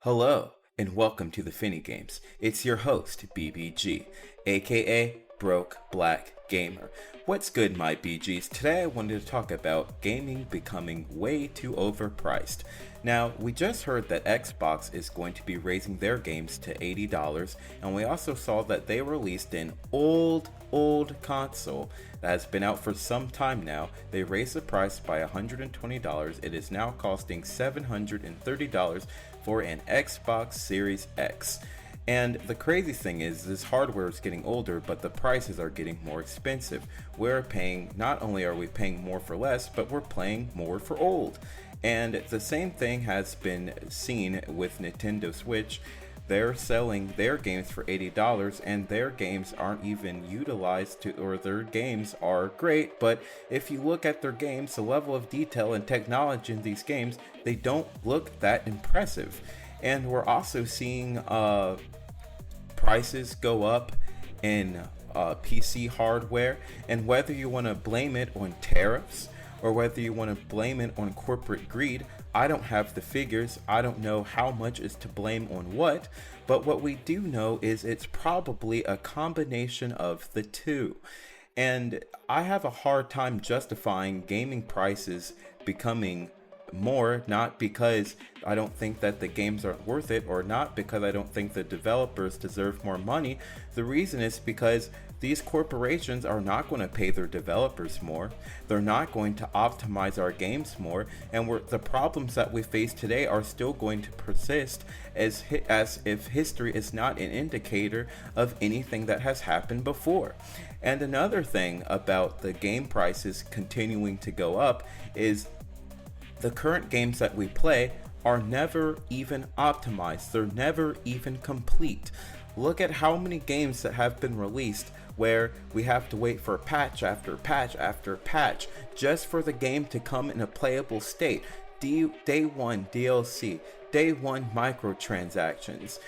Hello, and welcome to the Finny Games. It's your host, BBG, aka BrokeBlackGamer. What's good, my BGs? Today I wanted to talk about gaming becoming way too overpriced. Now, we just heard that Xbox is going to be raising their games to $80, and we also saw that they released an old console that has been out for some time now. They raised the price by $120. It is now costing $730 for an Xbox Series X. And the crazy thing is, this hardware is getting older, but the prices are getting more expensive. Not only are we paying more for less, but we're paying more for old. And the same thing has been seen with Nintendo Switch. They're selling their games for $80 and their games aren't even utilized or their games are great, but if you look at their games, the level of detail and technology in these games, they don't look that impressive. And we're also seeing prices go up in PC hardware, and whether you want to blame it on tariffs or whether you want to blame it on corporate greed, I don't have the figures. I don't know how much is to blame on what, but what we do know is it's probably a combination of the two. And I have a hard time justifying gaming prices becoming more, not because I don't think that the games aren't worth it, or not because I don't think the developers deserve more money. The reason is because these corporations are not going to pay their developers more. They're not going to optimize our games more, and the problems that we face today are still going to persist as if history is not an indicator of anything that has happened before. And another thing about the game prices continuing to go up is the current games that we play are never even optimized. They're never even complete. Look at how many games that have been released where we have to wait for patch after patch after patch just for the game to come in a playable state. Day one DLC, day one microtransactions,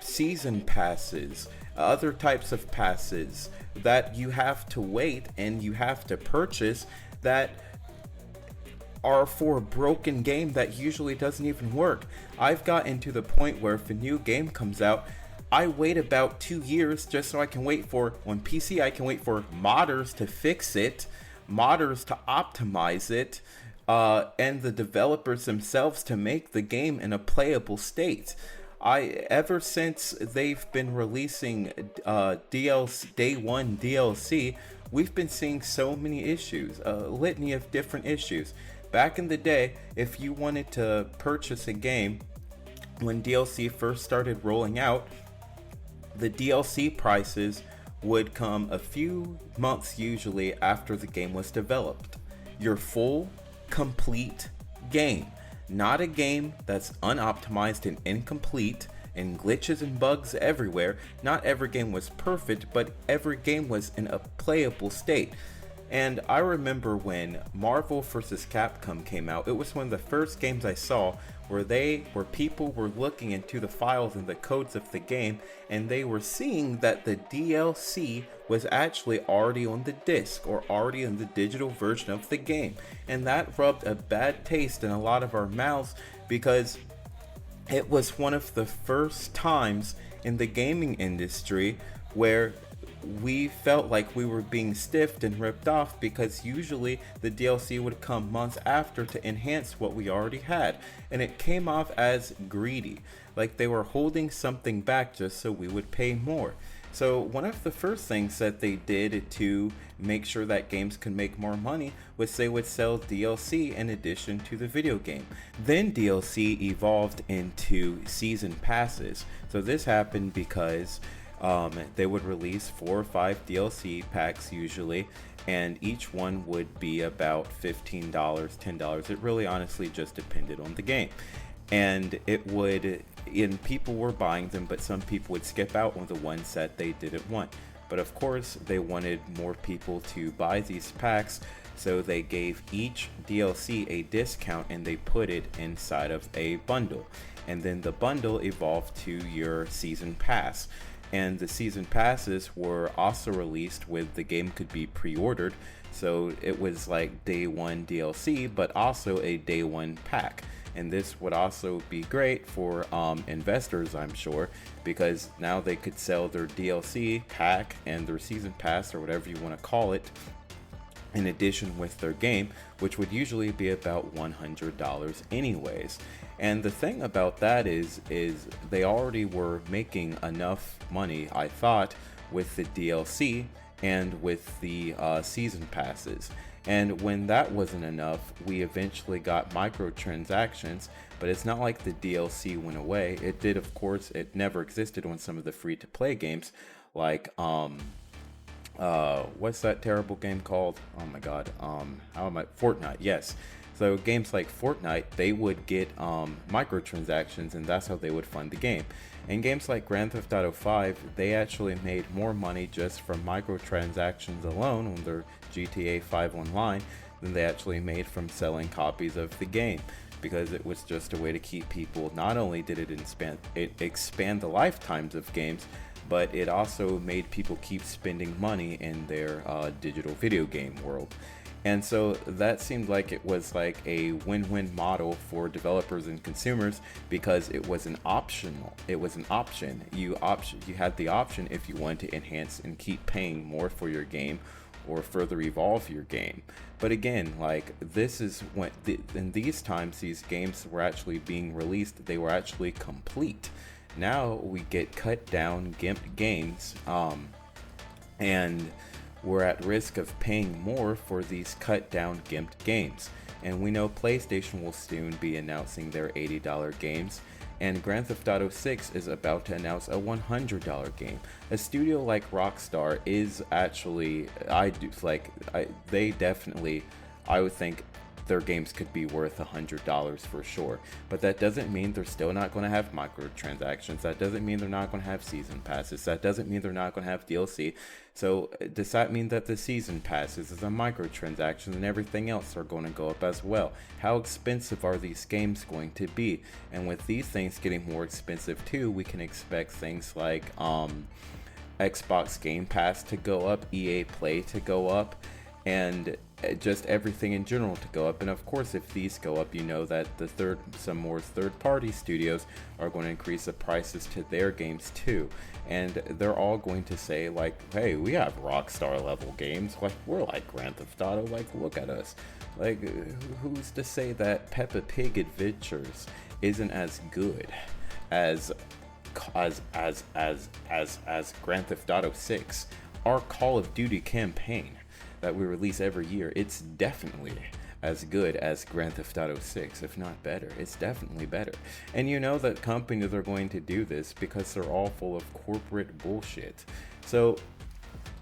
season passes, other types of passes that you have to wait and you have to purchase that are for a broken game that usually doesn't even work. I've gotten to the point where if a new game comes out, I wait about 2 years just so I can wait for, on PC, I can wait for modders to fix it, modders to optimize it, and the developers themselves to make the game in a playable state. Ever since they've been releasing DLC, day one DLC, we've been seeing so many issues, a litany of different issues. Back in the day, if you wanted to purchase a game, when DLC first started rolling out, the DLC prices would come a few months usually after the game was developed. Your full, complete game. Not a game that's unoptimized and incomplete and glitches and bugs everywhere. Not every game was perfect, but every game was in a playable state. And I remember when Marvel vs. Capcom came out, it was one of the first games I saw where people were looking into the files and the codes of the game, and they were seeing that the DLC was actually already on the disc or already in the digital version of the game. And that rubbed a bad taste in a lot of our mouths because it was one of the first times in the gaming industry where we felt like we were being stiffed and ripped off, because usually the DLC would come months after to enhance what we already had, and it came off as greedy, like they were holding something back just so we would pay more. So one of the first things that they did to make sure that games could make more money was they would sell DLC in addition to the video game. Then DLC evolved into season passes. So this happened because they would release 4 or 5 DLC packs usually, and each one would be about $15, $10. It really honestly just depended on the game. And people were buying them, but some people would skip out on the ones that they didn't want. But of course, they wanted more people to buy these packs, so they gave each DLC a discount and they put it inside of a bundle. And then the bundle evolved to your season pass. And the season passes were also released with the game could be pre-ordered, so it was like day one DLC but also a day one pack. And this would also be great for investors, I'm sure, because now they could sell their DLC pack and their season pass, or whatever you want to call it, in addition with their game, which would usually be about $100 anyways. And the thing about that is they already were making enough money, I thought, with the DLC and with the season passes. And when that wasn't enough, we eventually got microtransactions, but it's not like the DLC went away. It did, of course. It never existed on some of the free-to-play games, like what's that terrible game called? Oh my god, Fortnite. Yes. So games like Fortnite, they would get microtransactions, and that's how they would fund the game. And games like Grand Theft Auto 5, they actually made more money just from microtransactions alone on their GTA 5 online than they actually made from selling copies of the game, because it was just a way to keep people. Not only did it expand the lifetimes of games, but it also made people keep spending money in their digital video game world. And so that seemed like it was like a win-win model for developers and consumers, because it was an option. You had the option if you wanted to enhance and keep paying more for your game or further evolve your game. But again, like, this is when in these times these games were actually being released, they were actually complete. Now we get cut down gimped games, and we're at risk of paying more for these cut down gimped games. And we know PlayStation will soon be announcing their $80 games, and Grand Theft Auto 6 is about to announce a $100 game. A studio like Rockstar is actually, I would think their games could be worth $100 for sure. But that doesn't mean they're still not going to have microtransactions. That doesn't mean they're not going to have season passes. That doesn't mean they're not going to have DLC. So does that mean that the season passes is a microtransaction and everything else are going to go up as well? How expensive are these games going to be? And with these things getting more expensive too, we can expect things like Xbox Game Pass to go up, EA Play to go up, and just everything in general to go up. And of course, if these go up, you know that some more third-party studios are going to increase the prices to their games too, and they're all going to say like, hey, we have Rockstar level games, like we're like Grand Theft Auto, like look at us. Like, who's to say that Peppa Pig Adventures isn't as good as Grand Theft Auto 6? Our Call of Duty campaign that we release every year, it's definitely as good as Grand Theft Auto 6, if not better. It's definitely better. And you know that companies are going to do this because they're all full of corporate bullshit. So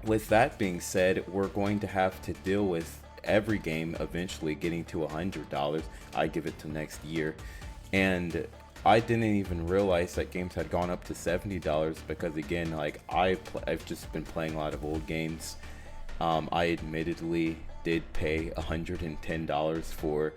with that being said, we're going to have to deal with every game eventually getting to $100. I give it to next year. And I didn't even realize that games had gone up to $70 because, again, like I've just been playing a lot of old games. I admittedly did pay $110 for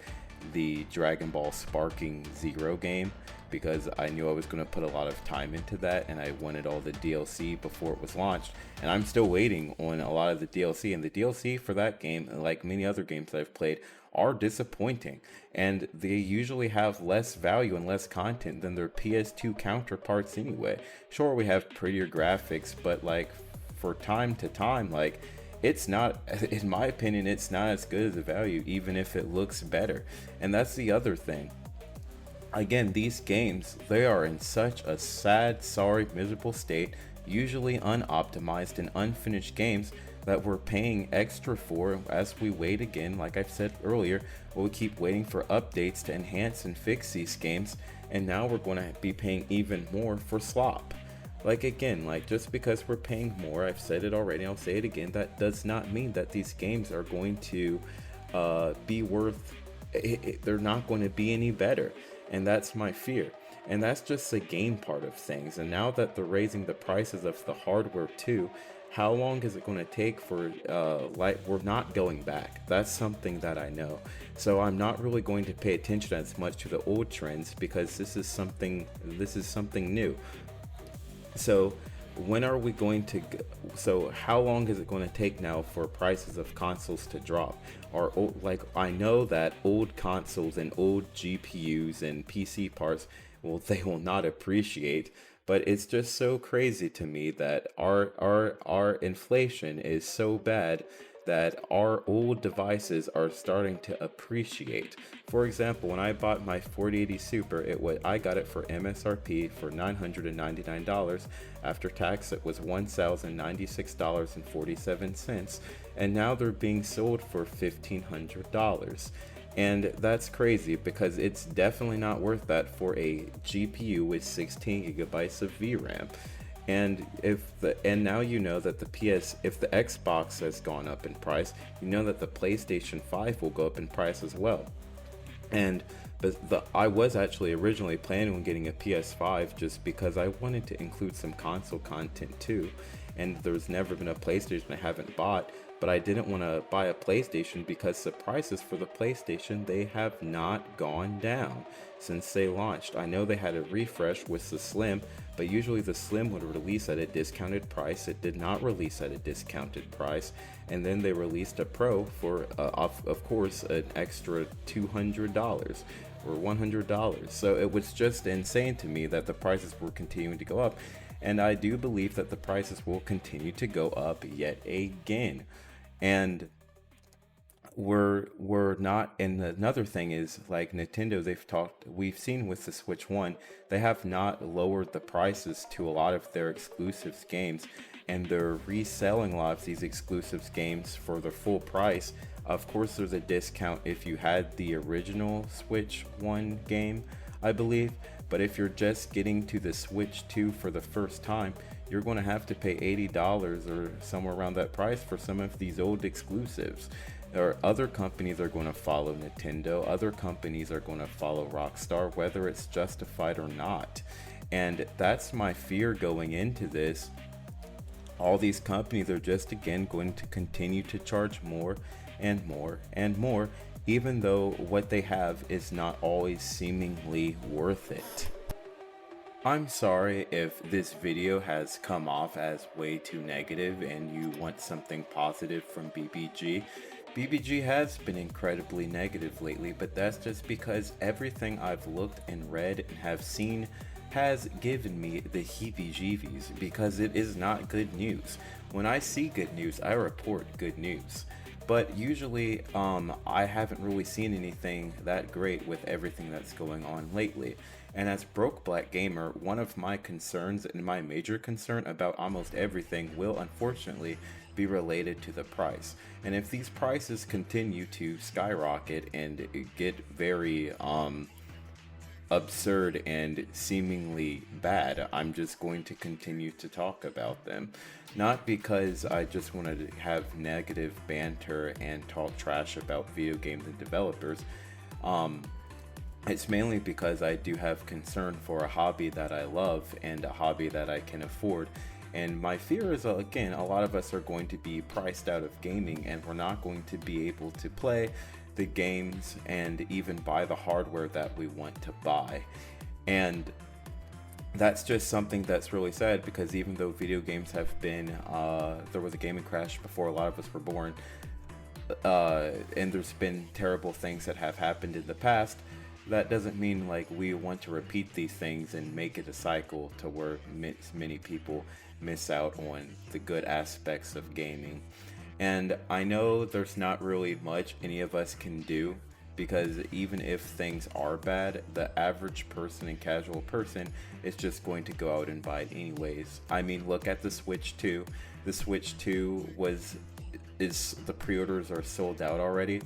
the Dragon Ball Sparking Zero game because I knew I was going to put a lot of time into that, and I wanted all the DLC before it was launched. And I'm still waiting on a lot of the DLC, and the DLC for that game, like many other games that I've played, are disappointing, and they usually have less value and less content than their PS2 counterparts anyway. Sure, we have prettier graphics, but like for time to time, like, it's not, in my opinion, it's not as good as the value, even if it looks better. And that's the other thing. Again, these games, they are in such a sad, sorry, miserable state, usually unoptimized and unfinished games that we're paying extra for as we wait again. Like I've said earlier, we'll keep waiting for updates to enhance and fix these games, and now we're going to be paying even more for slop. Like, again, like, just because we're paying more, I've said it already, I'll say it again, that does not mean that these games are going to be worth, they're not going to be any better. And that's my fear. And that's just the game part of things. And now that they're raising the prices of the hardware too, how long is it going to take for, we're not going back. That's something that I know. So I'm not really going to pay attention as much to the old trends because this is something new. So when are we going to so how long is it going to take now for prices of consoles to drop? Or like, I know that old consoles and old GPUs and PC parts, well, they will not appreciate, but it's just so crazy to me that our inflation is so bad that our old devices are starting to appreciate. For example, when I bought my 4080 Super, I got it for MSRP for $999. After tax, it was $1,096.47, and now they're being sold for $1,500. And that's crazy because it's definitely not worth that for a GPU with 16 gigabytes of VRAM. And now you know that if the Xbox has gone up in price, you know that the PlayStation 5 will go up in price as well. And I was actually originally planning on getting a PS5 just because I wanted to include some console content too. And there's never been a PlayStation I haven't bought, but I didn't want to buy a PlayStation because the prices for the PlayStation, they have not gone down since they launched. I know they had a refresh with the Slim, but usually the Slim would release at a discounted price. It did not release at a discounted price, and then they released a Pro for, of course, an extra $200 or $100. So it was just insane to me that the prices were continuing to go up, and I do believe that the prices will continue to go up yet again. And we're not, and another thing is, like Nintendo, we've seen with the Switch 1, they have not lowered the prices to a lot of their exclusives games, and they're reselling a lot of these exclusives games for their full price. Of course, there's a discount if you had the original Switch 1 game, I believe, but if you're just getting to the Switch 2 for the first time, you're going to have to pay $80 or somewhere around that price for some of these old exclusives. Or other companies are going to follow Nintendo, other companies are going to follow Rockstar, whether it's justified or not. And that's my fear going into this. All these companies are just again going to continue to charge more and more and more, even though what they have is not always seemingly worth it. I'm sorry if this video has come off as way too negative and you want something positive from BBG. BBG has been incredibly negative lately, but that's just because everything I've looked and read and have seen has given me the heebie-jeebies, because it is not good news. When I see good news, I report good news. But usually, I haven't really seen anything that great with everything that's going on lately. And as BrokeBlackGamer, one of my concerns and my major concern about almost everything will unfortunately be related to the price. And if these prices continue to skyrocket and get very absurd and seemingly bad, I'm just going to continue to talk about them. Not because I just want to have negative banter and talk trash about video games and developers. It's mainly because I do have concern for a hobby that I love and a hobby that I can afford. And my fear is, again, a lot of us are going to be priced out of gaming, and we're not going to be able to play the games and even buy the hardware that we want to buy. And that's just something that's really sad, because even though video games have been, there was a gaming crash before a lot of us were born, and there's been terrible things that have happened in the past, that doesn't mean like we want to repeat these things and make it a cycle to where many people miss out on the good aspects of gaming. And I know there's not really much any of us can do, because even if things are bad, the average person and casual person is just going to go out and buy it anyways. I mean, look at the Switch 2. The Switch 2 the pre-orders are sold out already.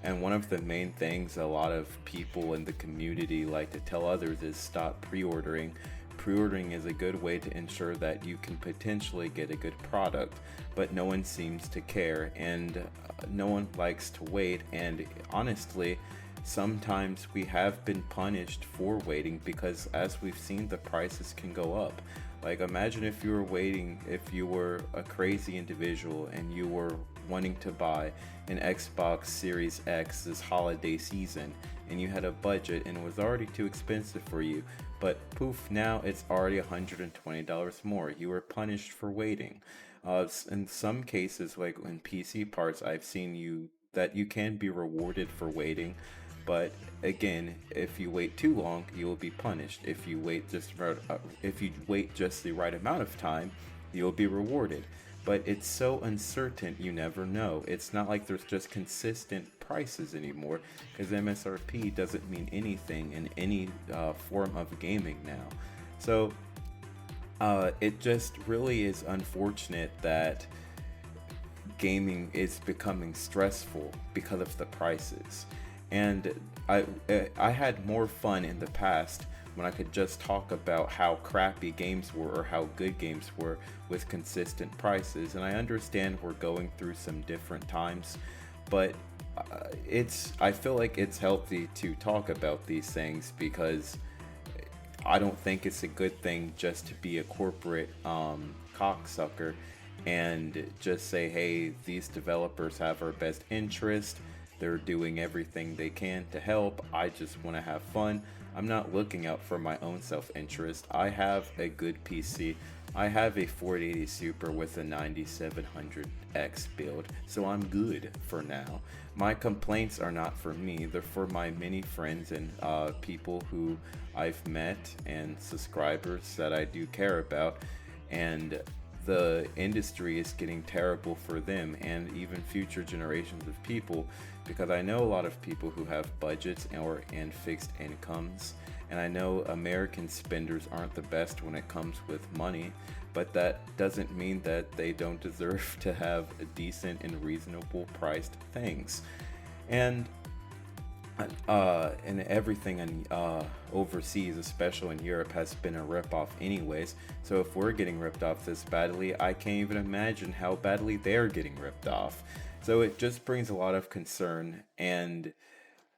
And one of the main things a lot of people in the community like to tell others is stop pre-ordering. Pre-ordering is a good way to ensure that you can potentially get a good product, but no one seems to care, and no one likes to wait. And honestly, sometimes we have been punished for waiting, because as we've seen, the prices can go up. Like, imagine if you were waiting, if you were a crazy individual and you were wanting to buy an Xbox Series X this holiday season, and you had a budget and it was already too expensive for you, but poof, now it's already $120 more. You were punished for waiting. In some cases, like in PC parts, I've seen that you can be rewarded for waiting, but again, if you wait too long, you will be punished. If you wait just the right amount of time, you'll be rewarded. But it's so uncertain, you never know. It's not like there's just consistent prices anymore, because MSRP doesn't mean anything in any form of gaming now. So it just really is unfortunate that gaming is becoming stressful because of the prices. And I had more fun in the past when I could just talk about how crappy games were or how good games were with consistent prices. And I understand we're going through some different times, but I feel like it's healthy to talk about these things, because I don't think it's a good thing just to be a corporate cocksucker and just say, hey, these developers have our best interest, they're doing everything they can to help, I just want to have fun. I'm not looking out for my own self-interest. I have a good PC. I have a 4080 Super with a 9700X build, so I'm good for now. My complaints are not for me, they're for my many friends and people who I've met and subscribers that I do care about, and the industry is getting terrible for them and even future generations of people, because I know a lot of people who have budgets and fixed incomes, and I know American spenders aren't the best when it comes with money, but that doesn't mean that they don't deserve to have a decent and reasonable priced things. And everything in overseas, especially in Europe, has been a ripoff anyways. So if we're getting ripped off this badly, I can't even imagine how badly they're getting ripped off. So it just brings a lot of concern, and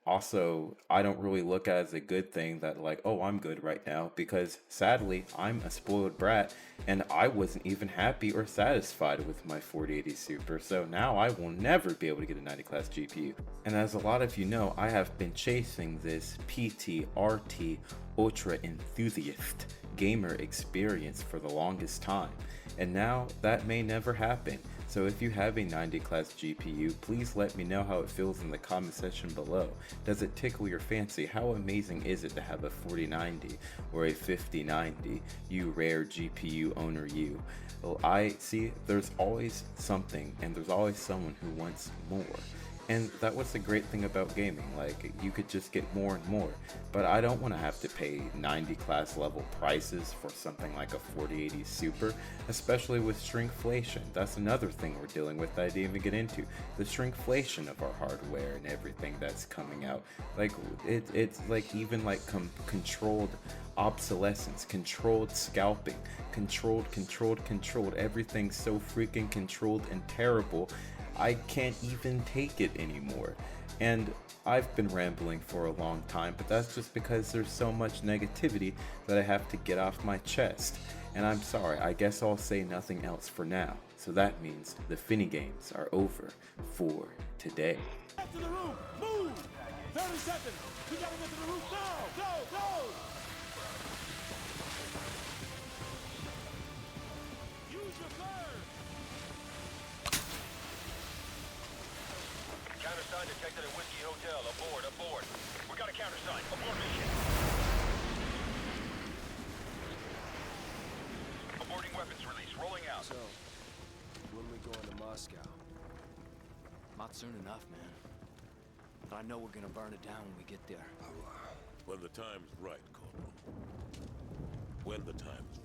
also I don't really look at it as a good thing that, like, oh, I'm good right now, because sadly I'm a spoiled brat and I wasn't even happy or satisfied with my 4080 Super, so now I will never be able to get a 90 class GPU. And as a lot of you know, I have been chasing this PT-RT Ultra Enthusiast gamer experience for the longest time, and now that may never happen. So if you have a 90 class GPU, please let me know how it feels in the comment section below. Does it tickle your fancy? How amazing is it to have a 4090 or a 5090, you rare GPU owner you? Well, I see there's always something and there's always someone who wants more. And that was the great thing about gaming, like you could just get more and more. But I don't want to have to pay 90 class level prices for something like a 4080 Super, especially with shrinkflation. That's another thing we're dealing with that I didn't even get into. The shrinkflation of our hardware and everything that's coming out. Like it's like even like controlled obsolescence, controlled scalping, controlled. Everything's so freaking controlled and terrible. I can't even take it anymore. And I've been rambling for a long time, but that's just because there's so much negativity that I have to get off my chest. And I'm sorry, I guess I'll say nothing else for now. So that means the Finny games are over for today. Get to the roof! Move! 30 seconds! We gotta get to the roof now! Go! Use your bird! Countersign detected at Whiskey Hotel. Aboard. We got a countersign. Abort mission. Aborting weapons release. Rolling out. So, when we going to Moscow? Not soon enough, man. But I know we're gonna burn it down when we get there. When the time's right, Corporal. When the time's